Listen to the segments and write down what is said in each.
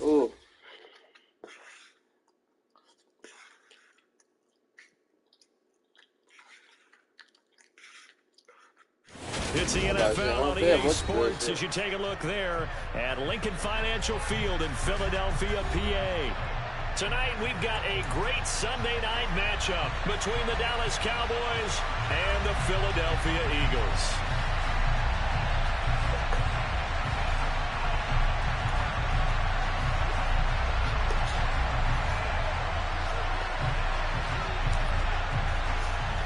Ooh. It's the NFL on EA Sports as you take a look there at Lincoln Financial Field in Philadelphia, PA. Tonight we've got a great Sunday night matchup between the Dallas Cowboys and the Philadelphia Eagles.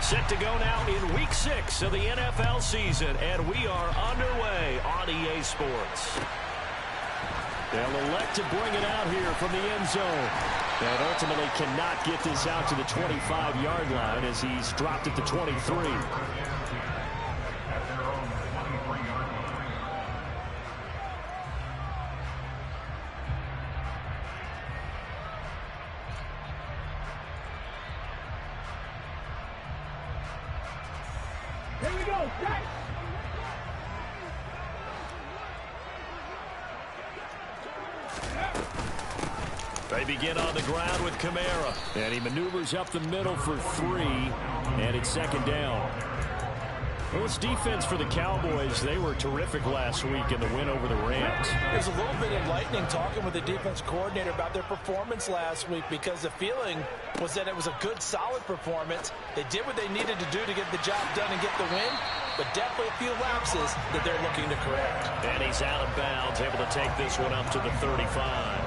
Set to go now in Week 6 of the NFL season, and we are underway on EA Sports. They'll elect to bring it out here from the end zone. And ultimately cannot get this out to the 25-yard line as he's dropped at the 23. Here we go. They begin on the ground with Kamara. And he maneuvers up the middle for 3. And it's second down. Well, it's defense for the Cowboys. They were terrific last week in the win over the Rams. It was a little bit enlightening talking with the defense coordinator about their performance last week because the feeling was that it was a good, solid performance. They did what they needed to do to get the job done and get the win, but definitely a few lapses that they're looking to correct. And he's out of bounds, able to take this one up to the 35.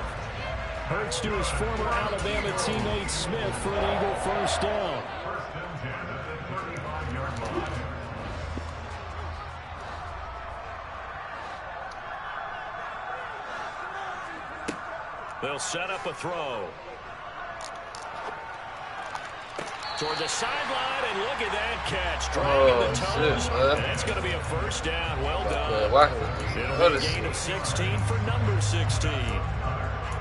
Hurts to his former Alabama teammate Smith for an Eagle first down. They'll set up a throw. Toward the sideline, and look at that catch. Dragging the toes. And that's going to be a first down. Well done. It'll be a gain of 16 for number 16.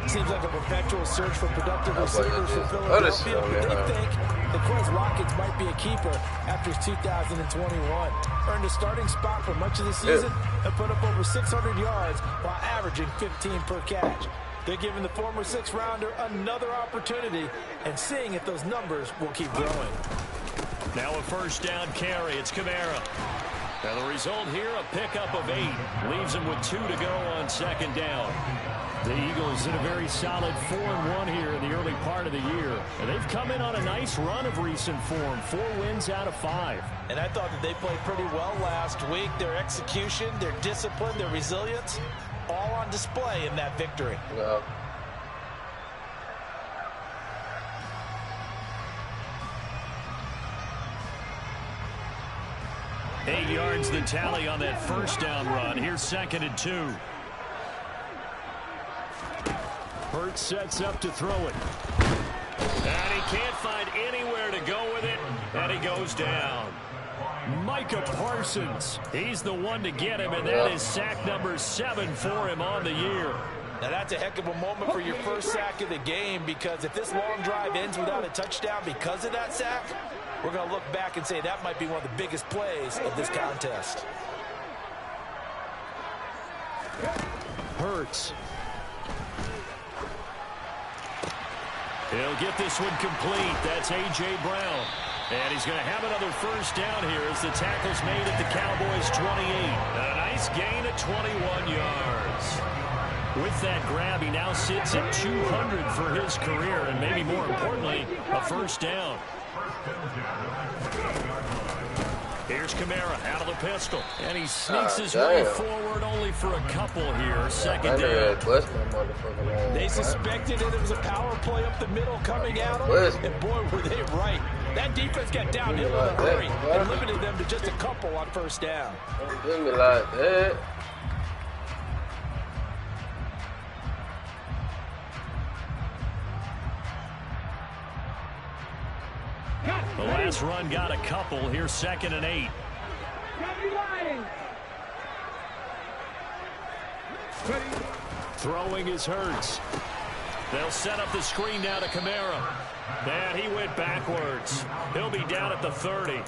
Seems like a perpetual search for productive receivers for Philadelphia. They think the Quez Watkins might be a keeper after his 2021. Earned a starting spot for much of the season and put up over 600 yards while averaging 15 per catch. They're giving the former 6th-rounder another opportunity and seeing if those numbers will keep growing. Now a first down carry. It's Kamara. Now the result here, a pickup of 8. Leaves him with 2 to go on second down. The Eagles in a very solid 4-1 here in the early part of the year. And they've come in on a nice run of recent form. 4 wins out of 5. And I thought that they played pretty well last week. Their execution, their discipline, their resilience, all on display in that victory. Yeah. Eight yards the tally on that first down run. Here's 2nd and 2. Hurts sets up to throw it. And he can't find anywhere to go with it. And he goes down. Micah Parsons. He's the one to get him, and that is sack number 7 for him on the year. Now that's a heck of a moment for your first sack of the game, because if this long drive ends without a touchdown because of that sack, we're going to look back and say that might be one of the biggest plays of this contest. Hurts. He'll get this one complete. That's A.J. Brown. And he's going to have another first down here as the tackle's made at the Cowboys' 28. And a nice gain of 21 yards. With that grab, he now sits at 200 for his career, and maybe more importantly, a first down. Here's Kamara out of the pistol. And he sneaks his way forward only for a couple here. Second down. They suspected it was a power play up the middle coming at him. And boy, were they right. That defense got downhill in a hurry and limited them to just a couple on first down. Don't do me like that. The last run got a couple. Here's 2nd and 8. Throwing is Hurts. They'll set up the screen now to Kamara. And he went backwards. He'll be down at the 30.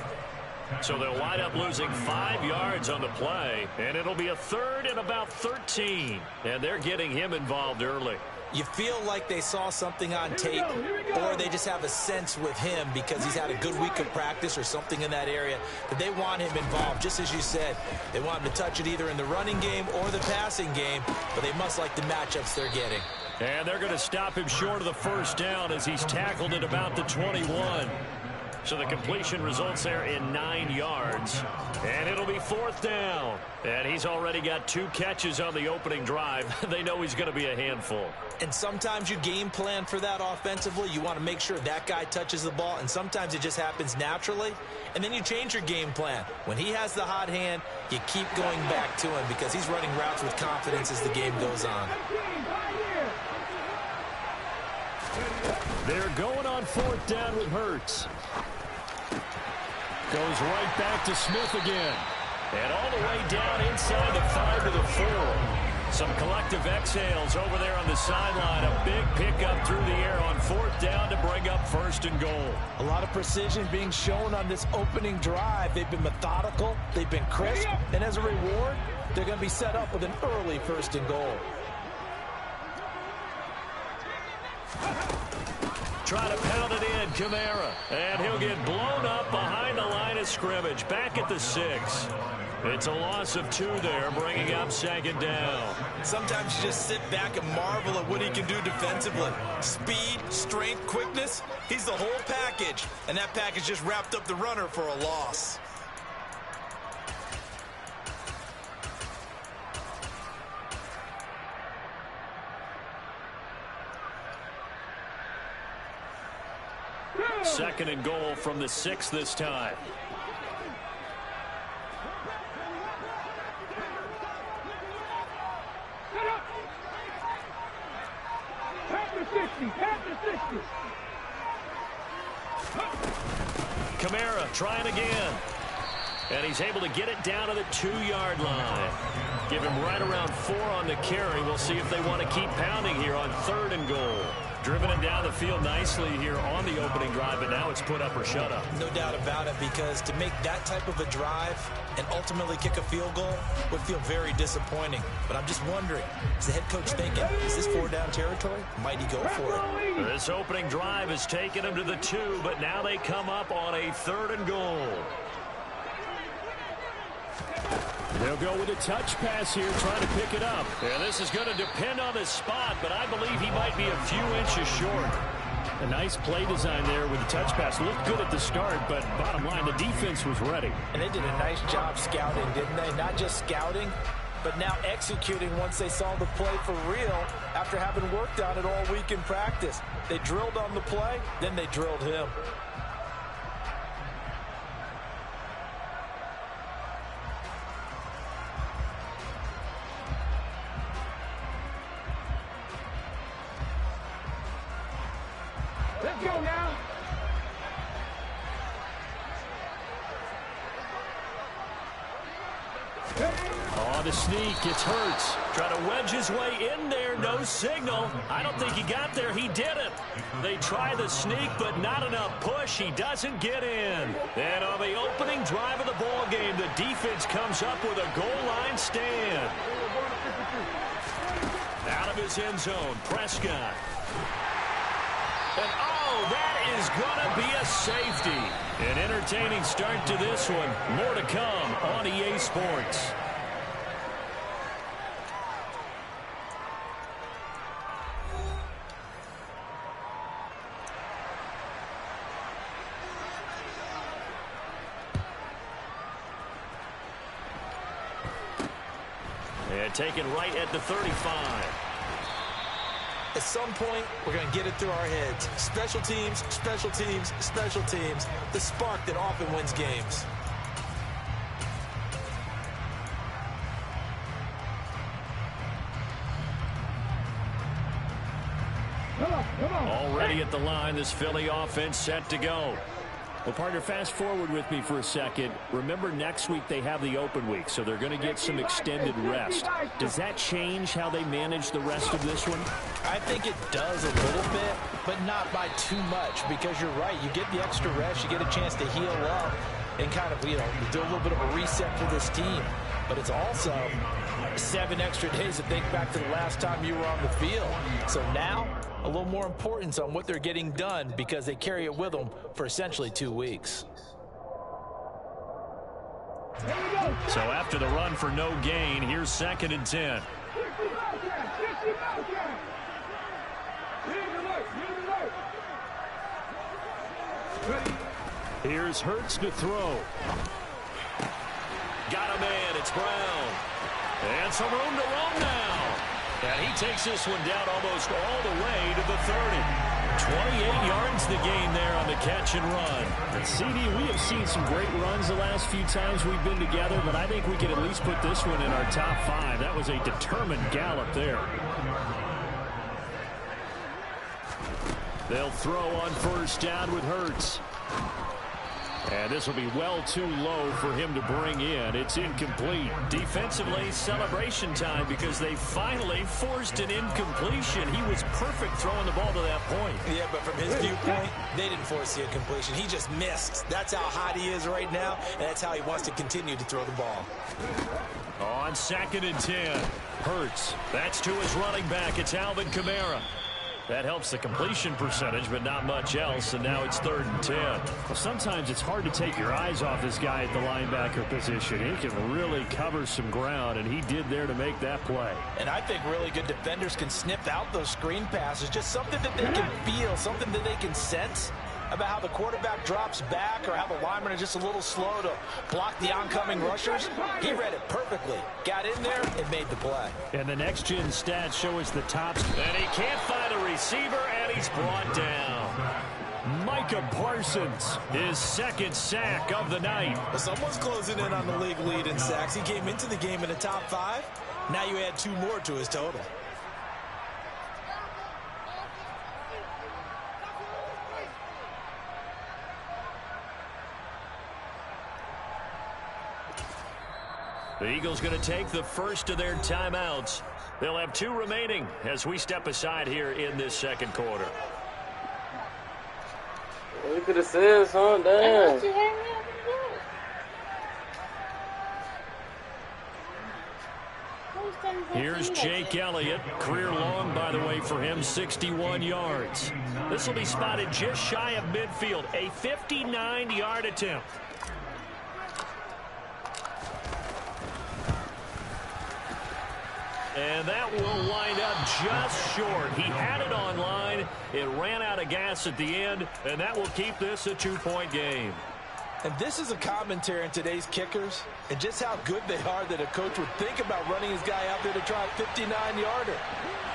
So they'll wind up losing 5 yards on the play, and it'll be a 3rd and about 13. And they're getting him involved early. You feel like they saw something on tape, or they just have a sense with him because he's had a good week of practice or something in that area that they want him involved. Just as you said, they want him to touch it either in the running game or the passing game, but they must like the matchups they're getting. And they're going to stop him short of the 1st down as he's tackled at about the 21. So the completion results there in 9 yards. And it'll be 4th down. And he's already got 2 catches on the opening drive. They know he's going to be a handful. And sometimes you game plan for that offensively. You want to make sure that guy touches the ball. And sometimes it just happens naturally. And then you change your game plan. When he has the hot hand, you keep going back to him because he's running routes with confidence as the game goes on. They're going on 4th down with Hurts. Goes right back to Smith again. And all the way down inside the 5 to the 4. Some collective exhales over there on the sideline. A big pickup through the air on 4th down to bring up 1st and goal. A lot of precision being shown on this opening drive. They've been methodical. They've been crisp. And as a reward, they're going to be set up with an early 1st and goal. Try to pound it in, Kamara. And he'll get blown up behind the line of scrimmage. Back at the 6. It's a loss of 2 there, bringing up 2nd down. Sometimes you just sit back and marvel at what he can do defensively. Speed, strength, quickness. He's the whole package. And that package just wrapped up the runner for a loss. Second and goal from the 6 this time. Kamara trying again. And he's able to get it down to the 2-yard line. Give him right around 4 on the carry. We'll see if they want to keep pounding here on 3rd and goal. Driven him down the field nicely here on the opening drive, but now it's put up or shut up. No doubt about it, because to make that type of a drive and ultimately kick a field goal would feel very disappointing. But I'm just wondering, is the head coach thinking, is this 4-down territory? Might he go for it? This opening drive has taken him to the 2, but now they come up on a 3rd and goal. They'll go with a touch pass here, trying to pick it up. And this is going to depend on his spot, but I believe he might be a few inches short. A nice play design there with the touch pass. Looked good at the start, but bottom line, the defense was ready. And they did a nice job scouting, didn't they? Not just scouting, but now executing once they saw the play for real after having worked on it all week in practice. They drilled on the play, then they drilled him. Let's go now. On the sneak, it's Hurts. Trying to wedge his way in there, no signal. I don't think he got there, he didn't. They try the sneak, but not enough push. He doesn't get in. And on the opening drive of the ball game, the defense comes up with a goal line stand. Out of his end zone, Prescott. And oh, that is going to be a safety. An entertaining start to this one. More to come on EA Sports. And taken right at the 35. At some point, we're going to get it through our heads. Special teams, special teams, special teams. The spark that often wins games. Come on. Already at the line, this Philly offense set to go. Well, partner, fast forward with me for a second. Remember, next week they have the open week, so they're going to get some extended rest. Does that change how they manage the rest of this one? I think it does a little bit, but not by too much, because you're right. You get the extra rest. You get a chance to heal up. and kind of, do a little bit of a reset for this team. But it's also 7 extra days to think back to the last time you were on the field. So now, a little more importance on what they're getting done because they carry it with them for essentially 2 weeks. So after the run for no gain, here's 2nd and 10. Here's Hurts to throw. Got a man, it's Brown. And some room to run now. And he takes this one down almost all the way to the 30. 28 yards the gain there on the catch and run. And CD, we have seen some great runs the last few times we've been together, but I think we can at least put this one in our top 5. That was a determined gallop there. They'll throw on 1st down with Hurts. And this will be well too low for him to bring in. It's incomplete. Defensively, celebration time because they finally forced an incompletion. He was perfect throwing the ball to that point. Yeah, but from his viewpoint, they didn't force the incompletion. He just missed. That's how hot he is right now, and that's how he wants to continue to throw the ball. On 2nd and 10, Hurts. That's to his running back. It's Alvin Kamara. That helps the completion percentage, but not much else, and now it's 3rd and 10. Well, sometimes it's hard to take your eyes off this guy at the linebacker position. He can really cover some ground, and he did there to make that play. And I think really good defenders can sniff out those screen passes, just something that they can feel, something that they can sense about how the quarterback drops back or how the linemen are just a little slow to block the oncoming rushers. He read it perfectly, got in there, and made the play. And the next-gen stats show us the tops. And he can't find a receiver, and he's brought down. Micah Parsons, his 2nd sack of the night. Well, someone's closing in on the league lead in sacks. He came into the game in the top 5. Now you add 2 more to his total. The Eagles going to take the first of their timeouts. They'll have 2 remaining as we step aside here in this 2nd quarter. We could have said something, damn. Here's Jake Elliott. Career long, by the way, for him, 61 yards. This will be spotted just shy of midfield. A 59-yard attempt. And that will wind up just short. He had it on line. It ran out of gas at the end, and that will keep this a 2-point game. And this is a commentary on today's kickers and just how good they are that a coach would think about running his guy out there to try a 59-yarder.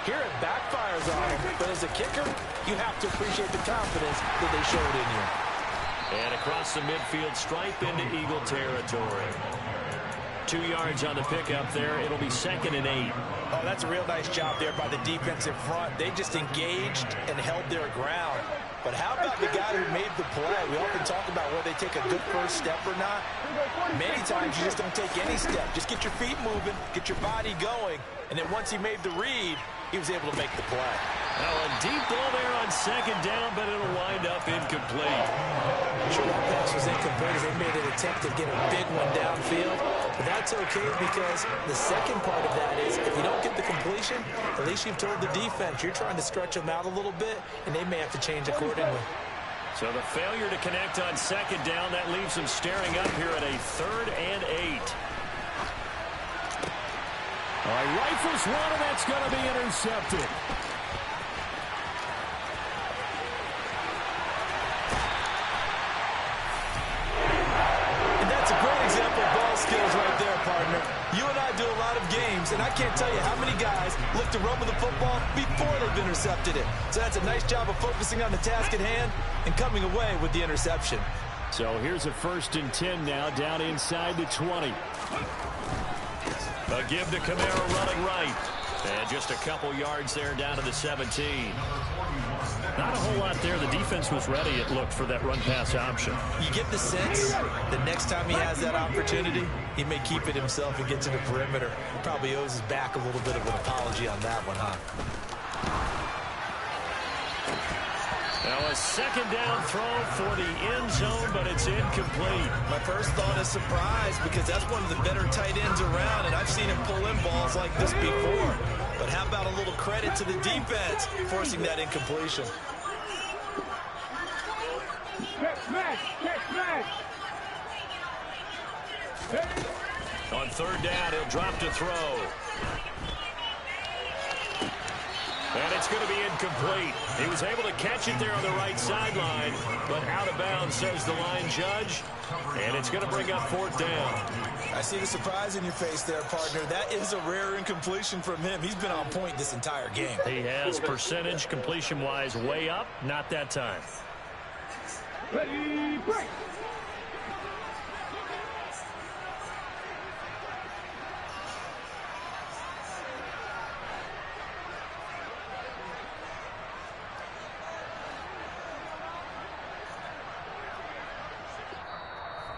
Here it backfires on him, but as a kicker, you have to appreciate the confidence that they showed in you. And across the midfield stripe into Eagle territory. 2 yards on the pickup there. It'll be 2nd and 8. Oh, that's a real nice job there by the defensive front. They just engaged and held their ground. But how about the guy who made the play? We often talk about whether they take a good first step or not. Many times you just don't take any step. Just get your feet moving, get your body going, and then once he made the read, he was able to make the play. Now a deep ball there on 2nd down, but it'll wind up incomplete. Sure, that pass was incomplete as they made an attempt to get a big one downfield. But that's okay because the second part of that is if you don't get the completion, at least you've told the defense you're trying to stretch them out a little bit, and they may have to change accordingly. So the failure to connect on 2nd down, that leaves them staring up here at a 3rd and 8. All right, rifles one, and that's going to be intercepted. And that's a great example of ball skills right there, partner. You and I do a lot of games, and I can't tell you how many guys look to run with the football before they've intercepted it. So that's a nice job of focusing on the task at hand and coming away with the interception. So here's a 1st and 10 now, down inside the 20. A give to Kamara running right. And just a couple yards there down to the 17. Not a whole lot there. The defense was ready, it looked, for that run-pass option. You get the sense that next time he has that opportunity, he may keep it himself and get to the perimeter. Probably owes his back a little bit of an apology on that one, huh? Now a second down throw for the end zone, but it's incomplete. My first thought is surprise because that's one of the better tight ends around, and I've seen him pull in balls like this before. But how about a little credit to the defense forcing that incompletion? On third down, he'll drop to throw. And it's going to be incomplete. He was able to catch it there on the right sideline, but out of bounds, says the line judge. And it's going to bring up fourth down. I see the surprise in your face there, partner. That is a rare incompletion from him. He's been on point this entire game. He has percentage completion-wise way up. Not that time. Ready, break.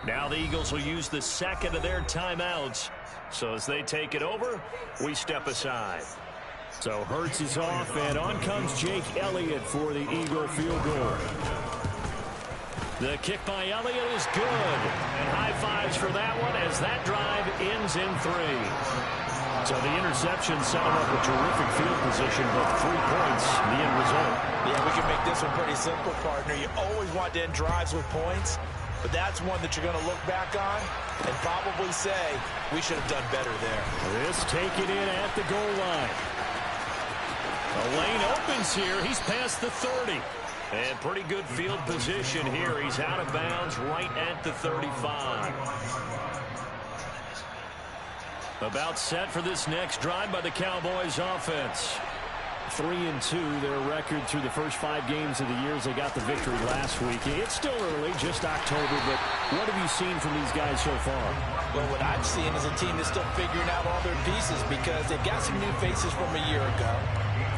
Now the Eagles will use the second of their timeouts. So as they take it over, we step aside. So Hurts is off, and on comes Jake Elliott for the Eagle field goal. The kick by Elliott is good. And high fives for that one as that drive ends in 3. So the interception set him up a terrific field position, but 3 points, the end result. Yeah, we can make this one pretty simple, partner. You always want to end drives with points. But that's one that you're going to look back on and probably say, we should have done better there. This taken in at the goal line. The lane opens here. He's past the 30. And pretty good field position here. He's out of bounds right at the 35. About set for this next drive by the Cowboys offense. 3-2, their record through the first 5 games of the year as they got the victory last week. It's still early, just October, but what have you seen from these guys so far? Well, what I've seen is a team that's still figuring out all their pieces because they've got some new faces from a year ago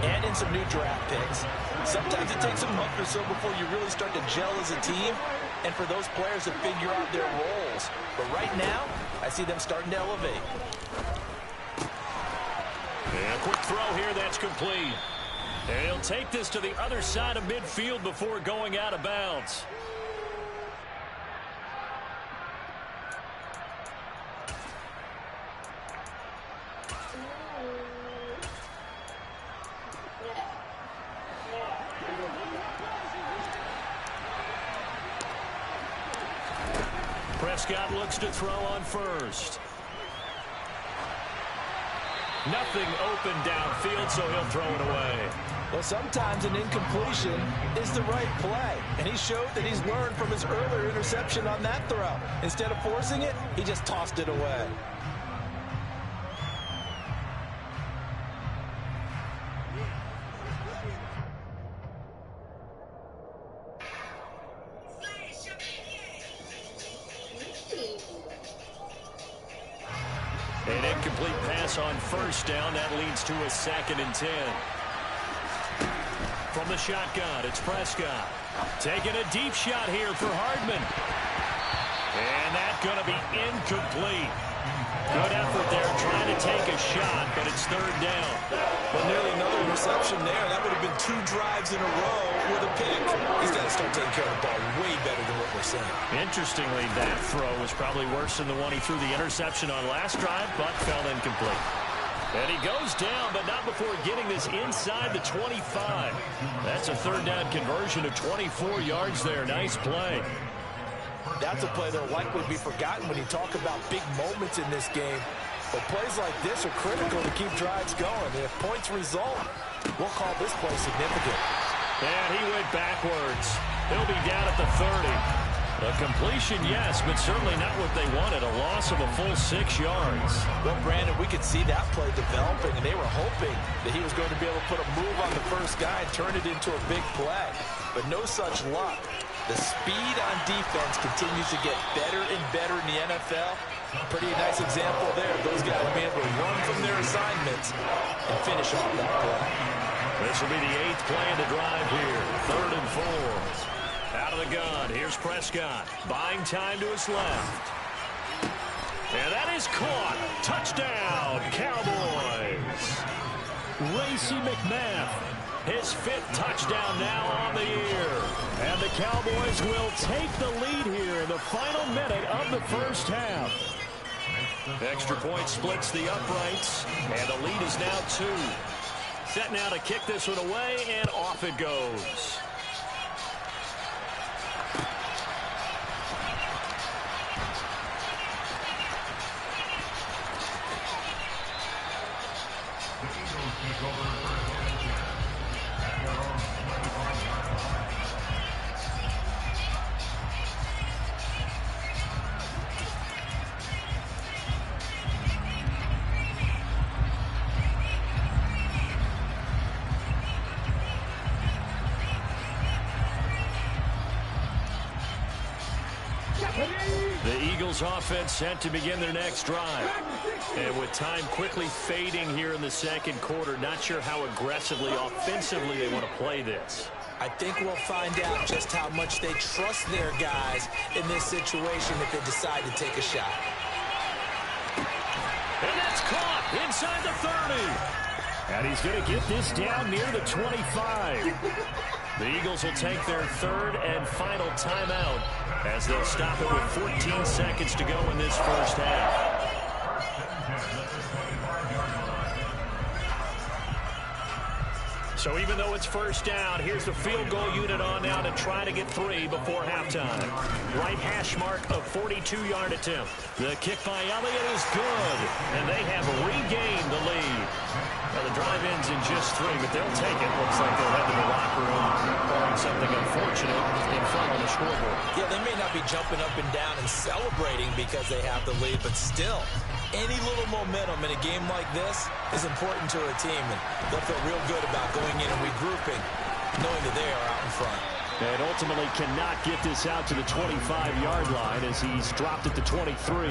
and in some new draft picks. Sometimes it takes a month or so before you really start to gel as a team and for those players to figure out their roles. But right now, I see them starting to elevate. And a quick throw here, that's complete. And he'll take this to the other side of midfield before going out of bounds. Prescott looks to throw on first. Nothing open downfield, so he'll throw it away. Well, sometimes an incompletion is the right play, and he showed that he's learned from his earlier interception on that throw. Instead of forcing it, he just tossed it away. An incomplete pass on first down. That leads to a 2nd and 10. From the shotgun, it's Prescott. Taking a deep shot here for Hardman. And that's going to be incomplete. Good effort there trying to take a shot, but it's 3rd down. Well, nearly another interception there. That would have been 2 drives in a row with a pick. He's got to start taking care of the ball way better than what we're seeing. Interestingly, that throw was probably worse than the one he threw the interception on last drive, but fell incomplete. And he goes down, but not before getting this inside the 25. That's a 3rd down conversion of 24 yards there. Nice play. That's a play that will likely be forgotten when you talk about big moments in this game. But plays like this are critical to keep drives going. And if points result, we'll call this play significant. And he went backwards. He'll be down at the 30. A completion, yes, but certainly not what they wanted. A loss of a full 6 yards. Well, Brandon, we could see that play developing, and they were hoping that he was going to be able to put a move on the first guy and turn it into a big play. But no such luck. The speed on defense continues to get better and better in the NFL. Pretty nice example there. Those guys will be able to run from their assignments and finish off that play. This will be the 8th play of the drive here. 3rd and 4. Out of the gun, here's Prescott. Buying time to his left. And that is caught. Touchdown, Cowboys. Racey McMath His 5th touchdown now on the year. And the Cowboys will take the lead here in the final minute of the first half. Extra point splits the uprights, and the lead is now 2. Set now to kick this one away, and off it goes. The Eagles offense set to begin their next drive. And with time quickly fading here in the second quarter, not sure how aggressively, offensively they want to play this. I think we'll find out just how much they trust their guys in this situation if they decide to take a shot. And that's caught inside the 30. And he's going to get this down near the 25. The Eagles will take their 3rd and final timeout as they'll stop it with 14 seconds to go in this first half. So even though it's first down, here's the field goal unit on now to try to get 3 before halftime. Right hash mark of 42-yard attempt. The kick by Elliott is good, and they have regained the lead. Now the drive ends in just 3, but they'll take it. Looks like they'll head to the locker room, barring something unfortunate in front on the scoreboard. Yeah, they may not be jumping up and down and celebrating because they have the lead, but still, any little momentum in a game like this is important to a team, and they'll feel real good about going in and regrouping, knowing that they are out in front. And ultimately cannot get this out to the 25-yard line as he's dropped at the 23.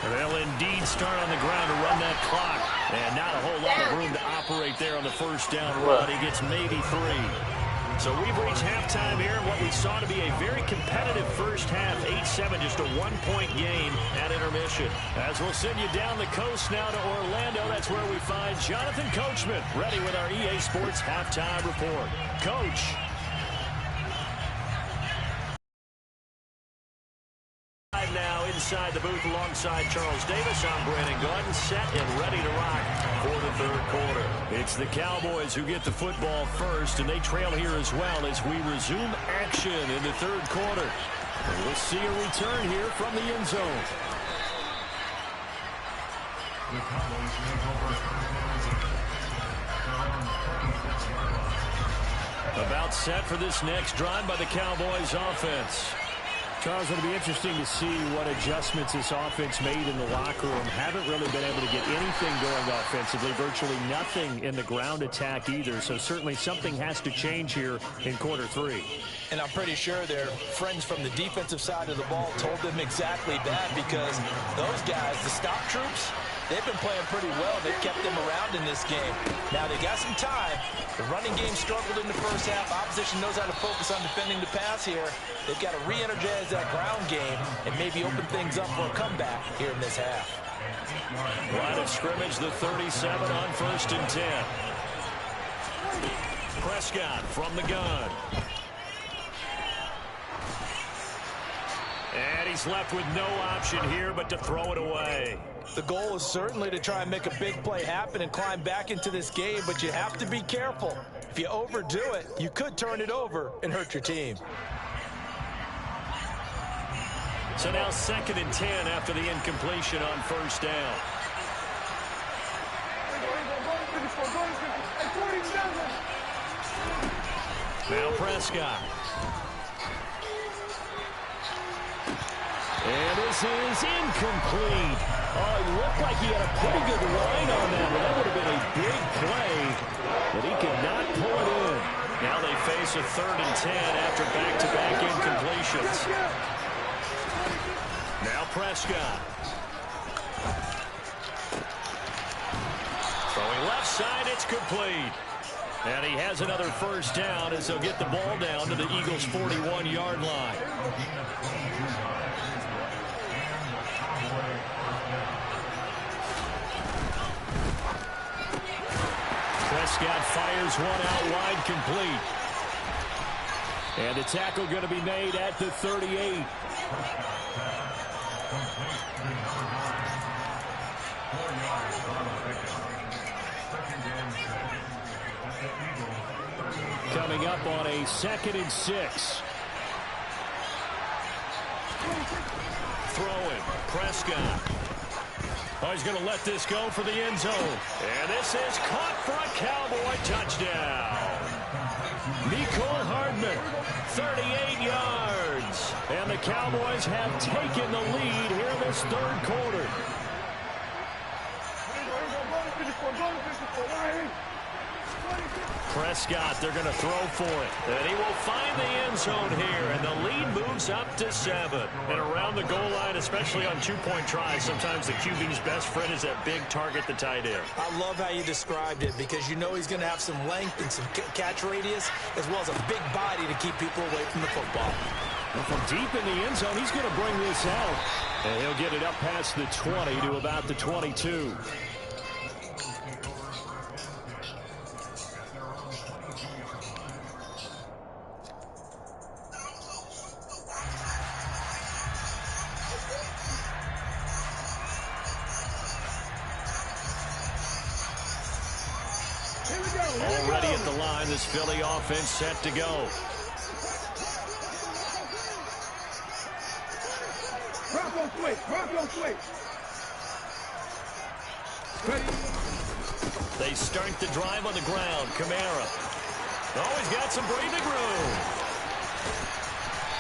They'll indeed start on the ground to run that clock. And not a whole lot of room to operate there on the first down run. He gets maybe 3. So we've reached halftime here in what we saw to be a very competitive first half. 8-7, just a 1-point game at intermission. As we'll send you down the coast now to Orlando, that's where we find Jonathan Coachman, ready with our EA Sports halftime report. Coach. Now inside the booth alongside Charles Davis. I'm Brandon Gordon, set and ready to rock for the 3rd quarter. It's the Cowboys who get the football first, and they trail here as well as we resume action in the 3rd quarter. And we'll see a return here from the end zone. About set for this next drive by the Cowboys offense. Charles, it'll be interesting to see what adjustments this offense made in the locker room. Haven't really been able to get anything going offensively, virtually nothing in the ground attack either. So certainly something has to change here in quarter 3. And I'm pretty sure their friends from the defensive side of the ball told them exactly that, because those guys, the stop troops, they've been playing pretty well. They've kept them around in this game. Now they got some time. The running game struggled in the first half. Opposition knows how to focus on defending the pass here. They've got to re-energize that ground game and maybe open things up for a comeback here in this half. Line of scrimmage, the 37 on 1st and 10. Prescott from the gun. And he's left with no option here but to throw it away. The goal is certainly to try and make a big play happen and climb back into this game, but you have to be careful. If you overdo it, you could turn it over and hurt your team. So now 2nd and 10 after the incompletion on 1st down. Now Prescott. And this is incomplete. Oh, he looked like he had a pretty good line on that. Well, that would have been a big play, but he could not pull it in. Now they face a 3rd and 10 after back-to-back incompletions. Now Prescott. Throwing left side, it's complete. And he has another first down as he'll get the ball down to the Eagles' 41-yard line. Prescott fires one out wide, complete. And the tackle going to be made at the 38. Coming up on a 2nd and 6. Throwing, Prescott. Oh, he's going to let this go for the end zone. And this is caught for a Cowboy touchdown. Mecole Hardman, 38 yards. And the Cowboys have taken the lead here in this 3rd quarter. Prescott, they're going to throw for it. And he will find the end zone here. And the lead moves up to 7. And around the goal line, especially on 2-point tries, sometimes the QB's best friend is that big target, the tight end. I love how you described it because you know he's going to have some length and some catch radius as well as a big body to keep people away from the football. And from deep in the end zone, he's going to bring this out. And he'll get it up past the 20 to about the 22. Already at the line, this Philly offense set to go. They start the drive on the ground. Kamara. Oh, he's got some breathing room.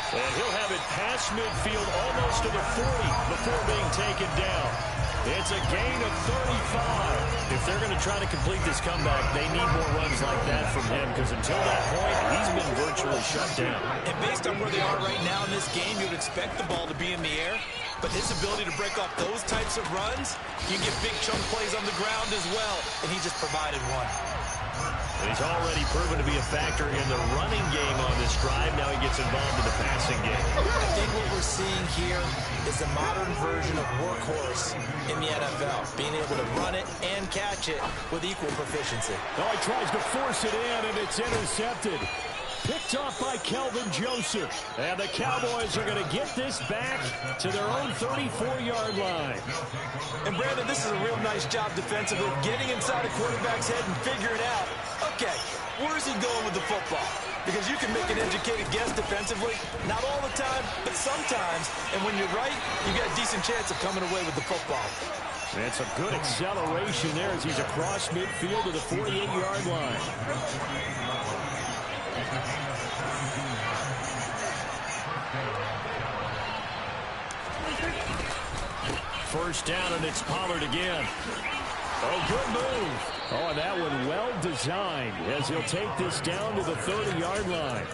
And he'll have it past midfield almost to the 40 before being taken down. It's a gain of 35. If they're going to try to complete this comeback, they need more runs like that from him because until that point, he's been virtually shut down. And based on where they are right now in this game, you would expect the ball to be in the air. But his ability to break off those types of runs, you get big chunk plays on the ground as well, and he just provided one. And he's already proven to be a factor in the running game on this drive. Now he gets involved in the passing game. I think what we're seeing here is a modern version of workhorse in the NFL, being able to run it and catch it with equal proficiency. Oh, he tries to force it in, and it's intercepted. Picked off by Kelvin Joseph. And the Cowboys are going to get this back to their own 34-yard line. And, Brandon, this is a real nice job defensively, getting inside a quarterback's head and figuring out, okay, where's he going with the football? Because you can make an educated guess defensively, not all the time, but sometimes. And when you're right, you got a decent chance of coming away with the football. And some good acceleration there as he's across midfield to the 48-yard line. First down, and it's Pollard again. Oh, good move. Oh, and that one well designed as he'll take this down to the 30-yard line.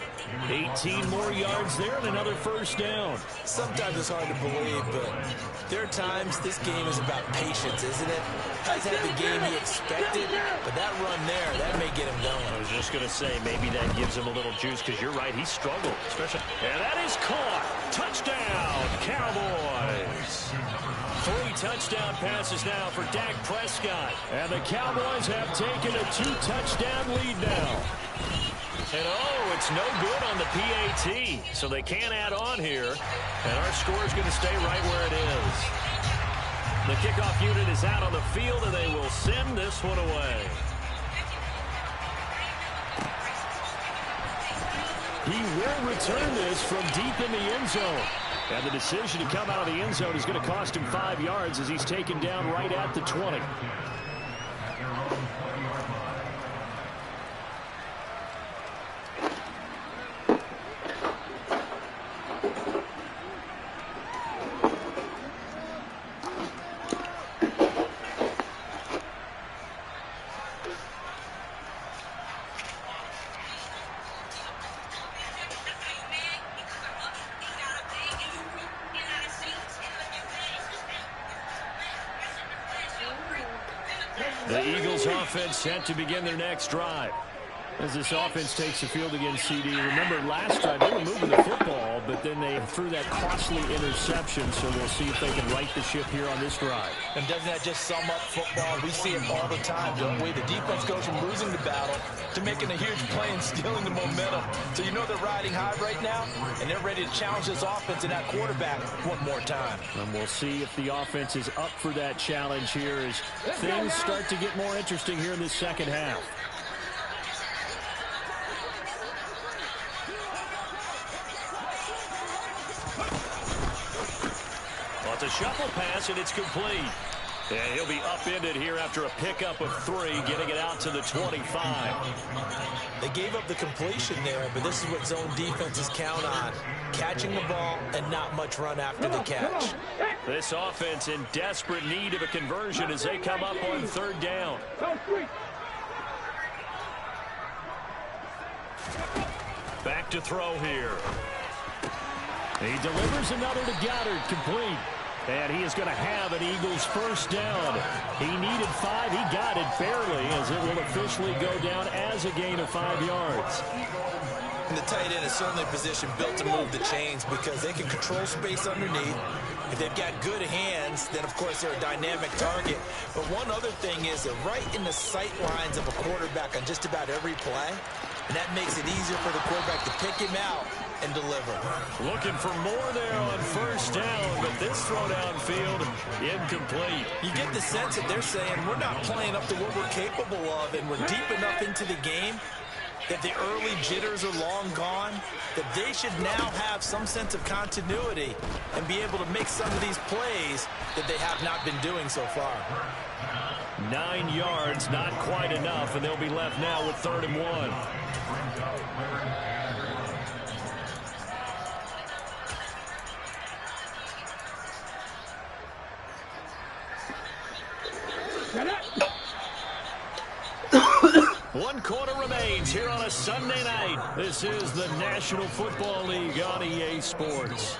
18 more yards there and another first down. Sometimes it's hard to believe, but there are times this game is about patience, isn't it? Guys had the game he expected, but that run there, that may get him going. I was just going to say, maybe that gives him a little juice because you're right, he struggled. Especially, and that is caught. Touchdown, Cowboys. 3 touchdown passes now for Dak Prescott. And the Cowboys have taken a 2-touchdown lead now. And, oh, it's no good on the PAT. So they can't add on here. And our score is going to stay right where it is. The kickoff unit is out on the field, and they will send this one away. He will return this from deep in the end zone. And the decision to come out of the end zone is going to cost him 5 yards as he's taken down right at the 20. The Eagles offense set to begin their next drive. As this offense takes the field against CD, remember last drive they were moving the football, but then they threw that costly interception, so we'll see if they can right the ship here on this drive. And doesn't that just sum up football? We see it all the time, don't we? The defense goes from losing the battle to making a huge play and stealing the momentum. So you know they're riding high right now, and they're ready to challenge this offense and that quarterback one more time. And we'll see if the offense is up for that challenge here as things start to get more interesting here in the second half. It's a shuffle pass, and it's complete. And he'll be upended here after a pickup of 3, getting it out to the 25. They gave up the completion there, but this is what zone defenses count on. Catching the ball and not much run after the catch. This offense in desperate need of a conversion as they come up on 3rd down. Back to throw here. He delivers another to Goddard, complete. And he is going to have an Eagles first down. He needed 5. He got it barely as it will officially go down as a gain of 5 yards. And the tight end is certainly a position built to move the chains because they can control space underneath. If they've got good hands, then, of course, they're a dynamic target. But one other thing is they're right in the sight lines of a quarterback on just about every play. And that makes it easier for the quarterback to pick him out and deliver. Looking for more there on 1st down, but this throw downfield incomplete. You get the sense that they're saying we're not playing up to what we're capable of, and we're deep enough into the game that the early jitters are long gone, that they should now have some sense of continuity and be able to make some of these plays that they have not been doing so far. 9 yards, not quite enough, and they'll be left now with 3rd and 1. One quarter remains here on a Sunday night. This is the National Football League on EA Sports.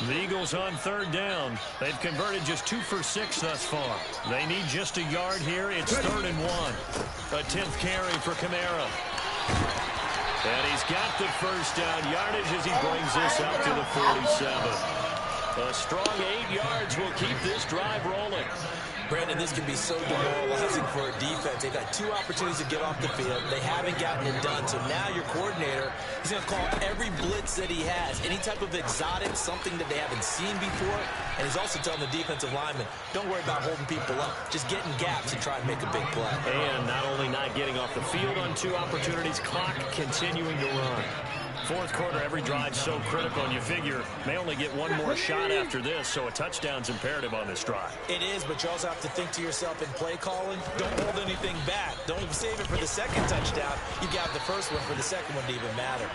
The Eagles on 3rd down. They've converted just 2 for 6 thus far. They need just a yard here. It's 3rd and 1. A 10th carry for Kamara. And he's got the first down yardage as he brings this out to the 47. A strong 8 yards will keep this drive rolling. Brandon, this can be so demoralizing for a defense. They've had 2 opportunities to get off the field. They haven't gotten it done. So now your coordinator is going to call every blitz that he has, any type of exotic, something that they haven't seen before. And he's also telling the defensive lineman, don't worry about holding people up. Just get in gaps and try and make a big play. And not only not getting off the field on 2 opportunities, clock continuing to run. 4th quarter, every drive so critical, and you figure may only get 1 more shot after this, so a touchdown's imperative on this drive. It is, but you also have to think to yourself in play calling, don't hold anything back. Don't save it for the second touchdown. You got the first one for the second one to even matter.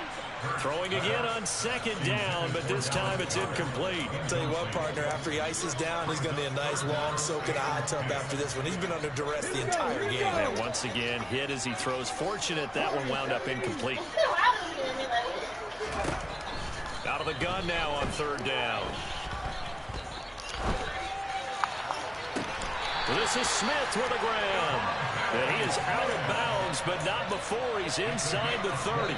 Throwing again on 2nd down, but this time it's incomplete. Tell you what, partner, after he ices down, he's going to be a nice long soak in a hot tub after this one. He's been under duress the entire game. And once again, hit as he throws. Fortunate that one wound up incomplete. Out of the gun now on 3rd down. This is Smith with the ground. And he is out of bounds, but not before he's inside the 30.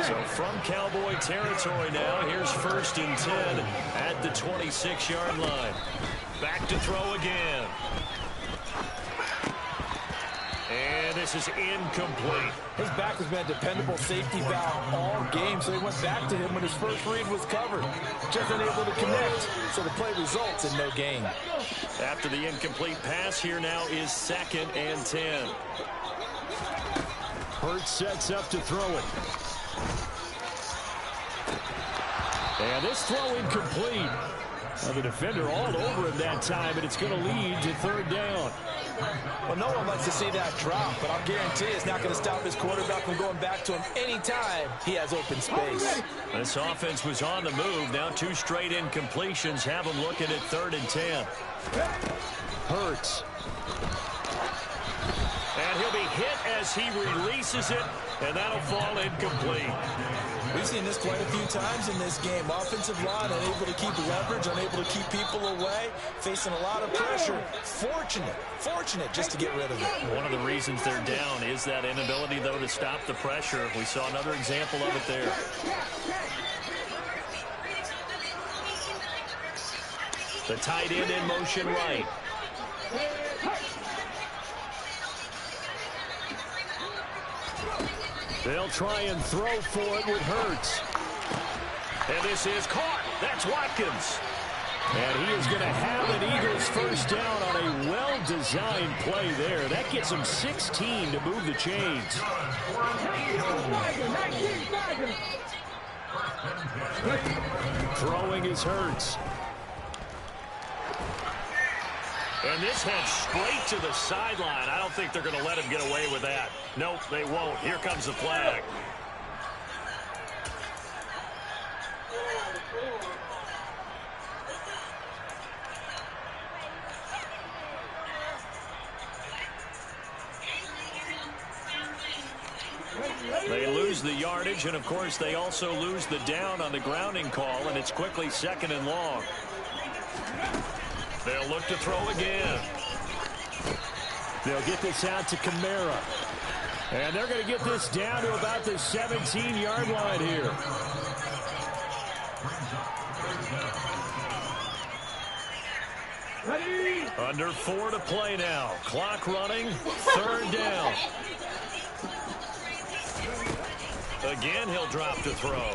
So from Cowboy territory now, here's 1st and 10 at the 26-yard line. Back to throw again. And this is incomplete. His back has been a dependable safety valve all game, so he went back to him when his first read was covered. Just unable to connect, so the play results in no gain. After the incomplete pass, here now is 2nd and 10. Hurts sets up to throw it. And this throw incomplete. Well, the defender all over him that time, and it's going to lead to 3rd down. Well, no one likes to see that drop, but I'll guarantee it's not going to stop his quarterback from going back to him anytime he has open space. This offense was on the move. Now 2 straight incompletions have them looking at 3rd and 10. Hurts. And he'll be hit as he releases it, and that'll fall incomplete. We've seen this quite a few times in this game. Offensive line unable to keep leverage, unable to keep people away, facing a lot of pressure. Fortunate just to get rid of it. One of the reasons they're down is that inability, though, to stop the pressure. We saw another example of it there. The tight end in motion right. They'll try and throw for it with Hurts. And this is caught. That's Watkins. And he is going to have an Eagles first down on a well-designed play there. That gets him 16 to move the chains. Throwing is Hurts. And this heads straight to the sideline. I don't think they're going to let him get away with that. Nope, they won't. Here comes the flag. They lose the yardage, and of course they also lose the down on the grounding call, and it's quickly 2nd and long. They'll look to throw again. They'll get this out to Kamara. And they're going to get this down to about the 17-yard line here. Under 4 to play now. Clock running. 3rd down. Again, he'll drop to throw.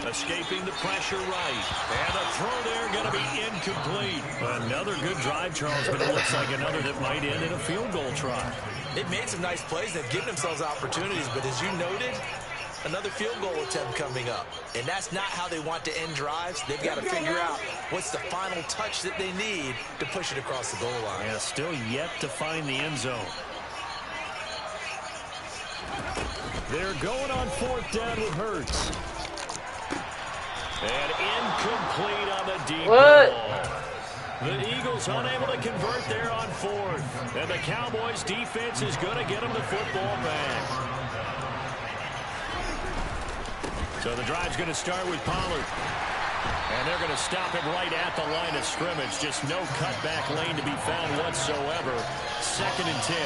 Escaping the pressure right. And a throw there going to be incomplete. Another good drive, Charles, but it looks like another that might end in a field goal try. They've made some nice plays. They've given themselves opportunities, but as you noted, another field goal attempt coming up. And that's not how they want to end drives. They've got to figure out what's the final touch that they need to push it across the goal line. Yeah, still yet to find the end zone. They're going on 4th down with Hurts. And incomplete on the deep ball. The Eagles unable to convert there on 4th. And the Cowboys defense is going to get them the football back. So the drive's going to start with Pollard. And they're going to stop him right at the line of scrimmage. Just no cutback lane to be found whatsoever. 2nd and 10.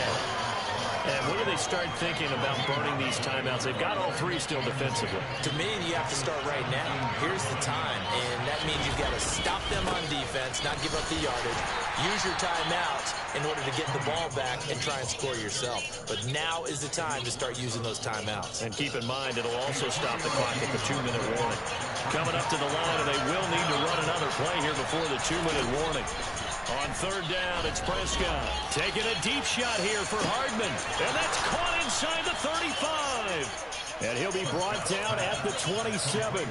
And when do they start thinking about burning these timeouts? They've got all 3 still defensively. To me, you have to start right now. Here's the time, and that means you've got to stop them on defense, not give up the yardage. Use your timeouts in order to get the ball back and try and score yourself. But now is the time to start using those timeouts. And keep in mind, it'll also stop the clock at the 2-minute warning. Coming up to the line, and they will need to run another play here before the 2-minute warning. On 3rd down, it's Prescott. Taking a deep shot here for Hardman. And that's caught inside the 35. And he'll be brought down at the 27.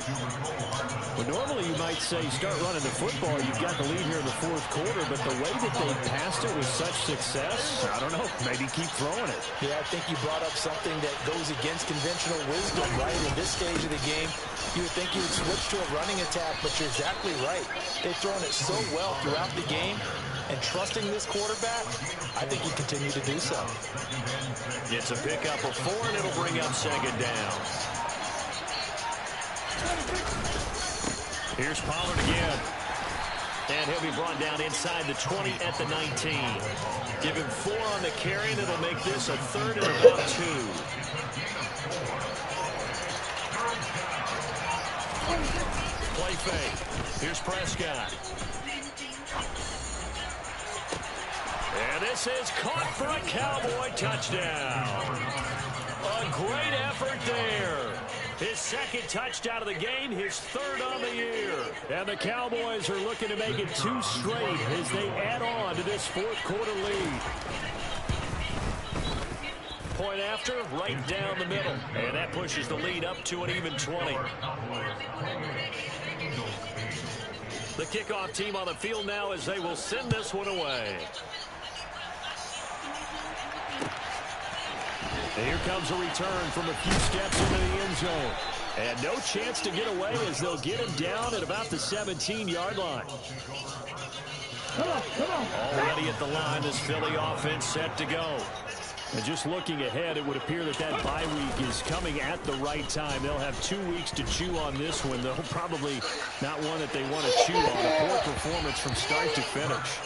Well, normally you might say start running the football. You've got the lead here in the 4th quarter. But the way that they passed it with such success, I don't know, maybe keep throwing it. Yeah, I think you brought up something that goes against conventional wisdom, right? In this stage of the game, you would think you would switch to a running attack, but you're exactly right. They've thrown it so well throughout the game, and trusting this quarterback, I think you continue to do so. It's a pickup of 4, and it'll bring up 2nd down. Here's Pollard again. And he'll be brought down inside the 20 at the 19. Give him 4 on the carry, and it'll make this a 3rd and about 2. Play fake. Here's Prescott. And this is caught for a Cowboy touchdown. A great effort there. His 2nd touchdown of the game, his 3rd on the year. And the Cowboys are looking to make it 2 straight as they add on to this 4th quarter lead. Point after, right down the middle. And that pushes the lead up to an even 20. The kickoff team on the field now as they will send this one away. And here comes a return from a few steps into the end zone. And no chance to get away as they'll get him down at about the 17-yard line. Already at the line, this Philly offense set to go. And just looking ahead, it would appear that bye week is coming at the right time. They'll have 2 weeks to chew on this one. They'll probably not one that they want to chew on. A poor performance from start to finish.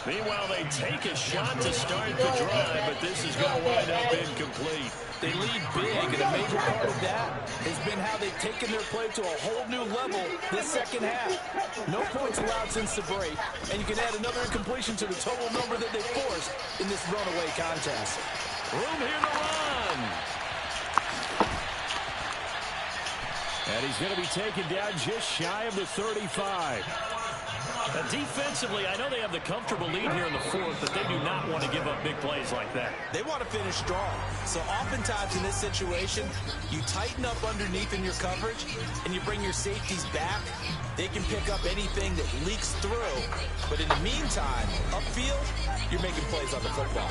Meanwhile, they take a shot to start the drive, but this is going to wind up incomplete. They lead big, and a major part of that has been how they've taken their play to a whole new level this second half. No points allowed since the break, and you can add another incompletion to the total number that they forced in this runaway contest. Room here to run. And he's going to be taken down just shy of the 35. Defensively, I know they have the comfortable lead here in the fourth, but they do not want to give up big plays like that. They want to finish strong. So oftentimes in this situation, you tighten up underneath in your coverage, and you bring your safeties back. They can pick up anything that leaks through. But in the meantime, upfield, you're making plays on the football.